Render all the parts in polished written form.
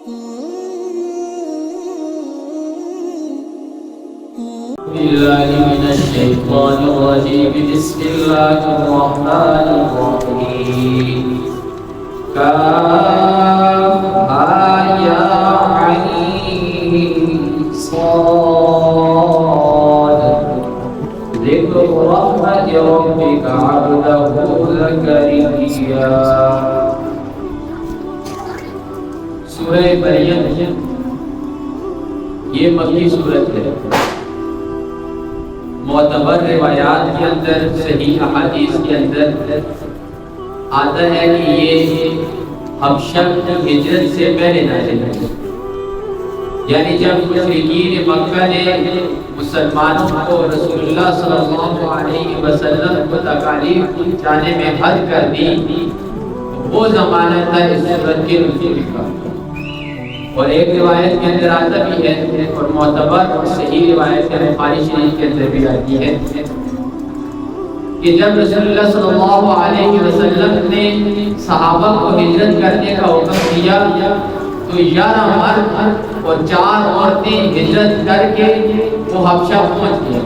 بالله من الشيطان الرجيم بسم الله الرحمن الرحيم كافها يا عين صاد ذكر رحمة ربك عبده زكريا سورہ مریم یہ مکی سورت ہے. معتبر روایات کے اندر صحیح احادیث کے اندر آتا ہے کہ یہ حبشہ کی ہجرت سے پہلے نازل ہے. یعنی جب مشرکین مکہ نے مسلمانوں کو رسول اللہ صلی اللہ علیہ وسلم کو تکالیف پہنچانے میں حد کر دی، وہ زمانہ تھا اس سورت کے نزول کا. اور ایک روایت کے اندر آتا بھی ہے اور معتبر اور صحیح روایت ہے بخاری شریف کے اندر بھی آتی ہے کہ جب رسول اللہ صلی اللہ علیہ وسلم نے صحابہ کو ہجرت کرنے کا حکم دیا تو 11 مرد اور 4 عورتیں ہجرت کر کے وہ حبشہ پہنچ گئے.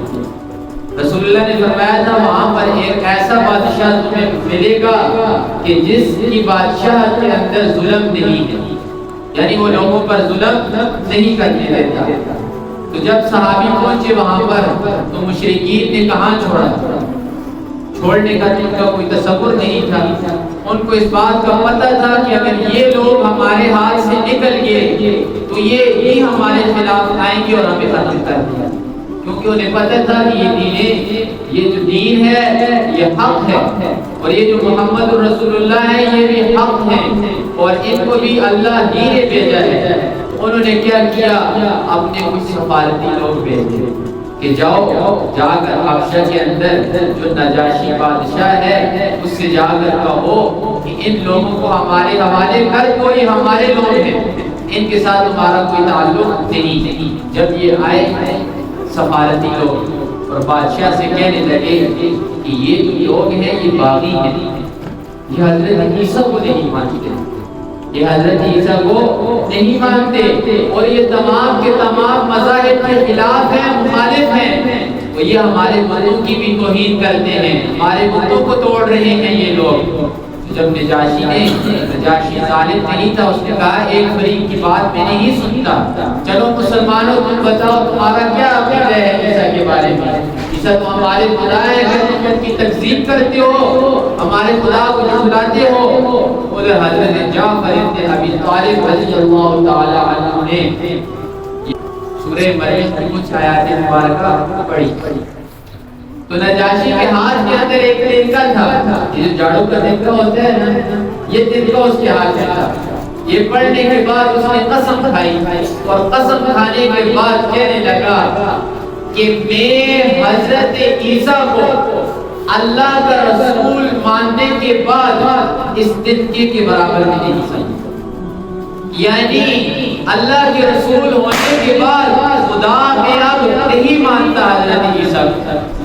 رسول اللہ نے فرمایا تھا وہاں پر ایک ایسا بادشاہ تمہیں ملے گا کہ جس کی بادشاہ کے اندر ظلم نہیں ہے، یعنی وہ لوگوں پر ظلم نہیں کرنے دیتا. تو جب صحابی پہنچے وہاں پر تو مشرکین نے کہاں چھوڑا، چھوڑنے کا ان کا کوئی تصور نہیں تھا. ان کو اس بات کا پتہ تھا کہ اگر یہ لوگ ہمارے ہاتھ سے نکل گئے تو یہ ہی ہمارے خلاف آئیں گے اور ہمیں ختم کر دیا، کیونکہ انہیں پتہ تھا کہ یہ جو دین ہے یہ حق ہے اور یہ جو محمد رسول اللہ ہے یہ بھی حق ہے اور ان کو بھی اللہ ہی نے بھیجا ہے. انہوں نے کیا کیا، اپنے کچھ سفارتی لوگ بھیجے کہ جاؤ جا کر حبشہ کے اندر جو نجاشی بادشاہ ہے اس سے جا کر کہو کہ ان لوگوں کو ہمارے حوالے کر دو، یہ ہمارے لوگ ہیں، ان کے ساتھ ہمارا کوئی تعلق نہیں. جب یہ آئے سفارتی لوگ اور بادشاہ سے کہنے لگے کہ یہ جو لوگ ہیں یہ باغی ہیں، یہ حضرت عیسیٰ کو نہیں مانتے، یہ حضرت عیسیٰ کو نہیں مانتے اور یہ تمام کے تمام مذاہب کے خلاف ہیں، مخالف ہیں، تو یہ ہمارے بتوں کی بھی توہین کرتے ہیں، ہمارے بتوں کو توڑ رہے ہیں یہ لوگ. جب نجاشی ظالم نہیں تھا، اس نے کہا ایک فریق کی بات میں نہیں سنتا، چلو مسلمانوں تم بتاؤ تمہارا کیا عقیدہ ہے عیسیٰ کے بارے میں. عیسیٰ تو ہمارے خدا ہے، اگر تم ان کی تکذیب کرتے ہو، ہمارے خدا کو جھٹلاتے ہو. ادھر حضرت جعفر ابن ابی طالب رضی اللہ تعالی عنہ نے سورہ مریم کی کچھ آیات مبارکہ پڑھی. تو نجاشی کے ہاتھ کے اندر ایک تنکا تھا، یہ جو جاڑو کا تنکا ہوتا ہے نا، یہ تنکا اس کے ہاتھ میں تھا. یہ پڑھنے کے بعد اس نے قسم کھائی اور قسم کھانے کے بعد کہنے لگا کہ میں حضرت عیسیٰ کو اللہ کا رسول ماننے کے بعد اس تنکے کے برابر بھی نہیں سمجھتا. یعنی اللہ کے رسول ہونے کے بعد خدا میں اب نہیں مانتا حضرت عیسیٰ،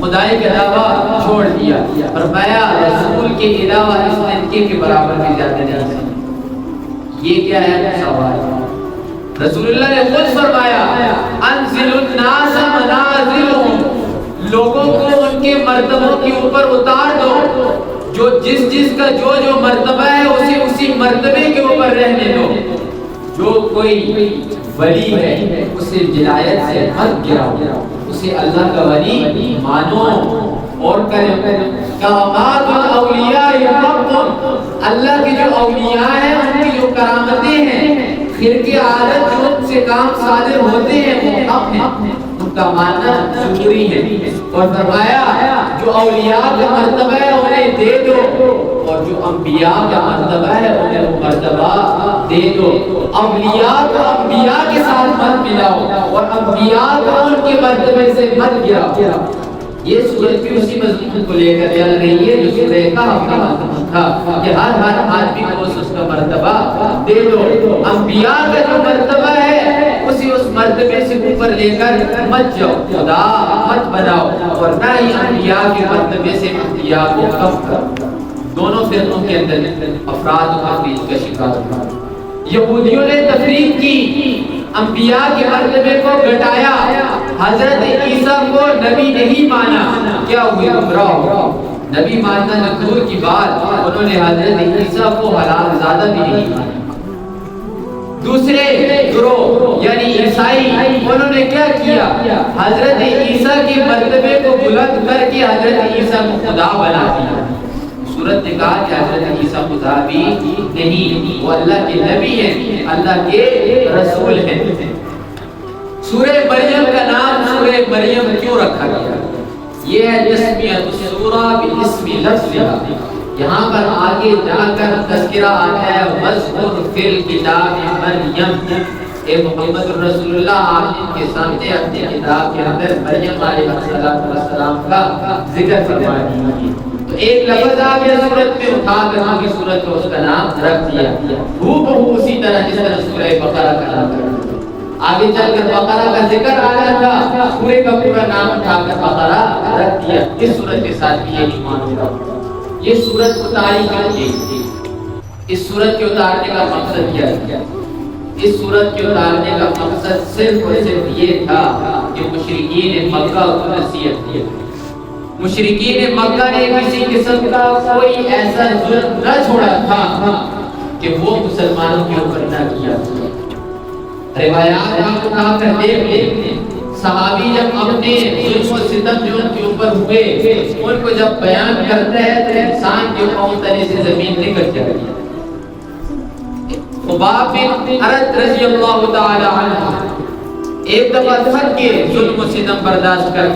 خدائی کے علاوہ چھوڑ دیا. فرمایا رسول کے علاوہ اس تنکے کے برابر بھی زیادہ نہیں سمجھتا. یہ کیا ہے سوال؟ رسول اللہ نے خود فرمایا انزل الناس منازلهم، لوگوں کو ان کے مرتبوں کے اوپر اتار دو، جو جس کا جو مرتبہ ہے اسے اسی مرتبے کے اوپر رہنے دو. جو کوئی ولی ہے اسے جلایت سے مت گراؤ، اسے اللہ کا ولی مانو اور کرو. کرامات الاولیاء حق، اللہ کے جو اولیاء ہیں ان کی جو کرامتیں ہیں، پھر کی عادت جو ان سے کام صادر ہوتے ہیں وہ حق ہیں، ان کا ماننا ضروری ہے. اور فرمایا جو اولیاء کا مرتبہ ہے انہیں دے دو اور جو انبیاء کا مرتبہ ہے انہیں وہ مرتبہ دے دو. اولیاء کو انبیاء کے ساتھ مت ملاؤ اور انبیاء کو ان کے مرتبے سے مت گراؤ. یہ سورت بھی اسی مضمون کو لے کر چل رہی ہے جو سورہ کہف کا مضمون تھا کہ ہر آدمی کو اس کا مرتبہ دے دو. انبیاء کا جو مرتبہ ہے اسی اس مرتبے سے اوپر لے کر مت جاؤ، خدا مت بناؤ اور نہ ہی انبیاء کے مرتبے سے انبیاء کو کم کرو. دونوں فرقوں کے اندر افراد و تفریق کا شکار ہوا. یہودیوں نے تفریق کی، انبیاء کے مرتبے کو گھٹایا، حضرت عیسیٰ کو نبی نہیں مانا، کیا ہوئے؟ گمراہ ہو۔ نبی ماننا دور کی بات، انہوں نے حضرت عیسیٰ کو حلال زادہ بھی نہیں مانا۔ دوسرے گروہ یعنی عیسائی، انہوں نے کیا کیا؟ حضرت عیسیٰ کے مرتبے کو بلند کر کے حضرت عیسیٰ کو خدا بنا دیا۔ سورت نے کہا کہ حضرت عیسیٰ خدا بھی نہیں، وہ اللہ کے نبی ہیں، اللہ کے رسول ہیں۔ سورہ مریم کا نام سورہ مریم کیوں رکھا گیا؟ یہ ہے تسمیۃ السورہ باسم لفظھا۔ یہاں پر آگے جا کر تذکرہ آتا ہے وَاذْكُرْ فِي الْكِتَابِ مَرْيَمَ، اے محمد رسول اللہ آپ ان کے سامنے اپنے کتاب کے اندر مریم علیہ السلام کا ذکر فرما دیجیے۔ تو ایک لفظ آ گیا سورت میں، اٹھا کر آگے سورت کو اس کا نام رکھ دیا، ہو بہو اسی طرح جس طرح سورہ بقرہ کا نام رکھ دیا۔ آگے چل کر بقرہ کا ذکر آ رہا تھا، سورے کا پورا نام اٹھا کر بقرہ رکھ دیا۔ اس سورت کے ساتھ بھی یہی معاملہ ہوگا۔ یہ سورت اتاری کیوں گئی؟ اس سورت کے اتارنے کا مقصد کیا ہے؟ اس سورت کے اتارنے کا مقصد صرف اور صرف یہ تھا کہ مشرکین مکہ کو نصیحت دی۔ مشرکین مکہ نے کسی قسم کا کوئی ایسا ظلم نہ چھوڑا تھا کہ وہ مسلمانوں کے اوپر نہ کیا۔ روایات آپ اٹھا کر دیکھ لیں، صحابی جب اپنے ظلم و ستم جو ان کے اوپر ہوئے ان کو جب بیان کرتا ہے تو انسان کے پاؤں تلے سے زمین نکل جاتی ہے۔ خباب بن ارد رضی اللہ تعالی عنہ ایک دفعہ تھک کے ظلم و ستم برداشت کر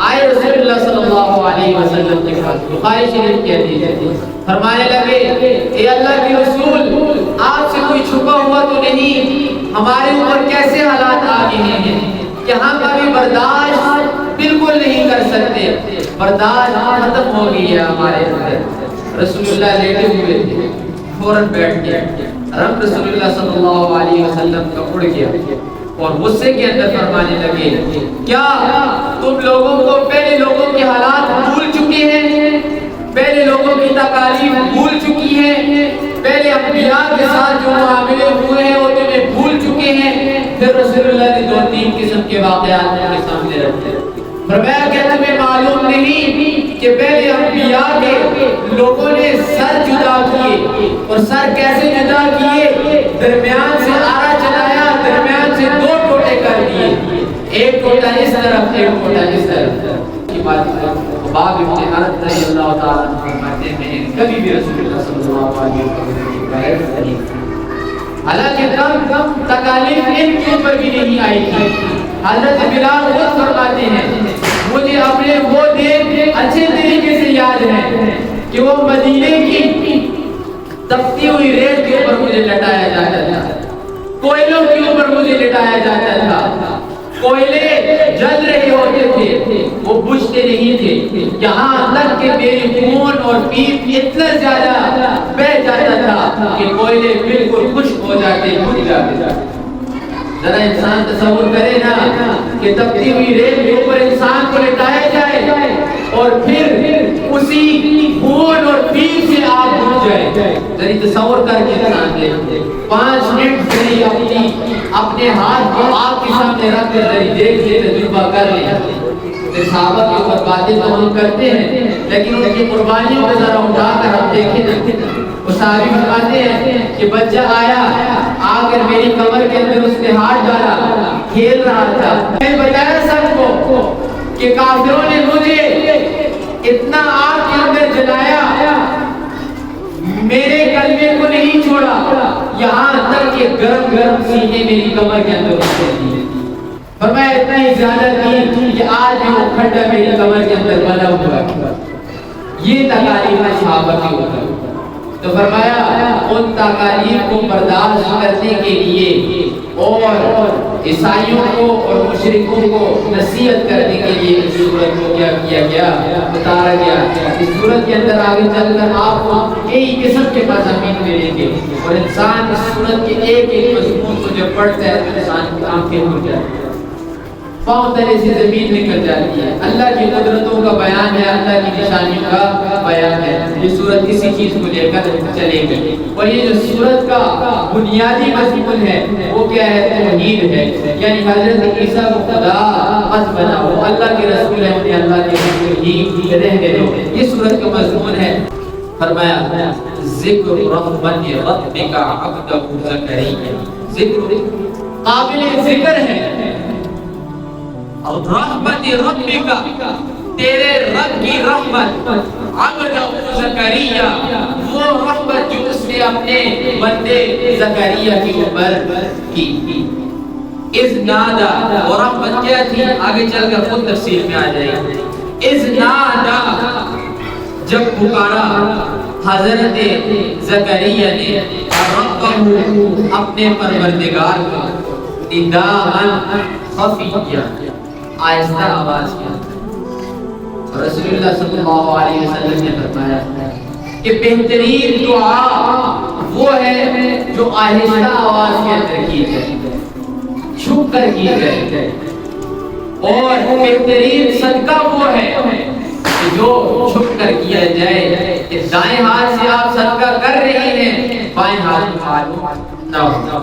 آئے رسول اللہ صلی اللہ علیہ وسلم کے پاس، بخاری شریف کی حدیث ہے، فرمانے لگے اے اللہ کے رسول، آپ سے کوئی چھپا ہوا تو نہیں؟ ہمارے اوپر کیسے حالات آ گئے ہیں کہ ہم ابھی برداشت بالکل نہیں کر سکتے، برداشت ختم ہو گئی ہے ہمارے اندر۔ رسول اللہ لیٹے ہوئے تھے، فوراً بیٹھ گیا، رب رسول اللہ صلی اللہ علیہ وسلم کا اڑ گیا اور غصے کے اندر فرمانے لگے کیا تم لوگوں کو پہلے لوگوں کے حالات بھول چکے ہیں؟ پہلے لوگوں کی تکالیف بھول چکی ہیں؟ پہلے انبیاء کے ساتھ جو معاملے ہوئے ہیں وہ تمہیں بھول چکے ہیں؟ پھر رسول اللہ نے 2-3 قسم کے واقعات کے سامنے رکھے، فرمایا کہ تمہیں معلوم نہیں کہ پہلے انبیاء کے لوگوں نے سر جدا کیے، اور سر کیسے جدا کیے؟ درمیان سے آرا چلایا، درمیان سے 2 ٹوٹے کر دیے، ایک ٹوٹا اس طرف ایک ٹوٹا اس طرف۔ کی بات باب ابن ارد رضی اللہ تعالیٰ عنہ فرماتے ہیں کبھی بھی رسول اللہ صلی اللہ علیہ وسلم کی غیر نہیں، حالانکہ کم تکالیف ان کے اوپر بھی نہیں آئی تھی۔ حضرت بلال خود فرماتے ہیں مجھے اپنے وہ دن اچھے طریقے سے یاد ہے کہ وہ مدینے کی تپتی ہوئی ریت کے اوپر مجھے لٹایا جاتا تھا، کوئلوں کے اوپر مجھے لٹایا جاتا تھا، کوئلے جل رہے ہوتے تھے وہ بجھتے نہیں تھے، یہاں تک کہ میری خون اور پیپ اتنا زیادہ بہہ جاتا تھا کہ کوئلے بالکل خشک ہو جاتے بجھ جاتے۔ ذرا انسان تصور کرے نا کہ تپتی ہوئی ریت کے اوپر انسان کو لٹایا جائے اور پھر اسی خون اور پیپ سے آگ بجھ جائے، ذرا تصور کر کے انسان دیکھتے 5 منٹ سے اپنے ہاتھ کو آگ کے سامنے رکھ کے ذرا دیکھ کے تجربہ کر لیں۔ صحابہ کے اوپر باتیں تو ہم کرتے ہیں لیکن ان کی قربانیوں کو ذرا اٹھا کر ہم دیکھیں۔ وہ صحابی فرماتے ہیں کہ بچہ آیا آ کر میری کمر کے اندر اس نے ہاتھ ڈالا، کھیل رہا تھا، میں نے بتایا سب کو کہ کافروں نے مجھے اتنا آگ کے اندر جلایا، میرے کلمے کو نہیں چھوڑا، یہاں تک کہ گرم گرم سینے میری کمر کے اندر اتر دی۔ فرمایا اتنا ہی زیادہ تھی کہ آج بھی وہ کھڈا میری کمر کے اندر بنا ہوا ہے۔ یہ تکالیف ہے صحابہ کے اوپر۔ تو فرمایا ان تکالیف کو برداشت کرنے کے لیے اور عیسائیوں کو اور مشرکوں کو نصیحت کرنے کے لیے اس سورت کو کیا کیا گیا؟ اتارا گیا۔ اس سورت کے اندر آگے چل کر آپ کو کئی قسم کے مضامین ملیں گے اور انسان اس سورت کے ایک ایک مضمون کو جب پڑھتا ہے تو انسان کی آنکھیں کھل جاتی ہیں۔ پاؤں تلے سے زمین نکل جاتی ہے. اللہ کی قدرتوں کا بیان ہے, اللہ کی نشانیوں کا بیان ہے. یہ سورت اسی چیز کو لے کر چلے گی. اور یہ جو سورت کا بنیادی مضمون ہے وہ کیا ہے؟ توحید ہے. یعنی حضرت عیسیٰ کو خدا مت بناؤ, وہ اللہ کے رسول ہیں, انہیں اللہ کے رسول ہی رہنے دو. یہ سورت کا مضمون ہے. فرمایا ذکر رحمت ربک عبدہ زکریا, ذکر قابل ذکر ہے. اور رحمت ربک, تیرے رب کی رحمت, عبدہ زکریا, وہ رحمت جو اس نے اپنے بندے زکریا کے اوپر کی. اذ نادا, اور رحمت کیا تھی آگے چل کر خود تفسیر میں آ جائے گی. اذ نادا, جب پکارا حضرت زکریا نے ربہ, اپنے پروردگار کو, نداءً خفیا, آہستہ آواز کیا. رسول اللہ صلی اللہ علیہ وسلم نے فرمایا کہ بہترین دعا وہ ہے جو آہستہ آواز کے اندر کی جائے, چھپ کر کی جائے. اور بہترین صدقہ وہ ہے جو چھپ کر کیا جائے, کہ دائیں ہاتھ سے آپ صدقہ کر رہی ہیں, بائیں ہاتھ معلوم نہ ہو.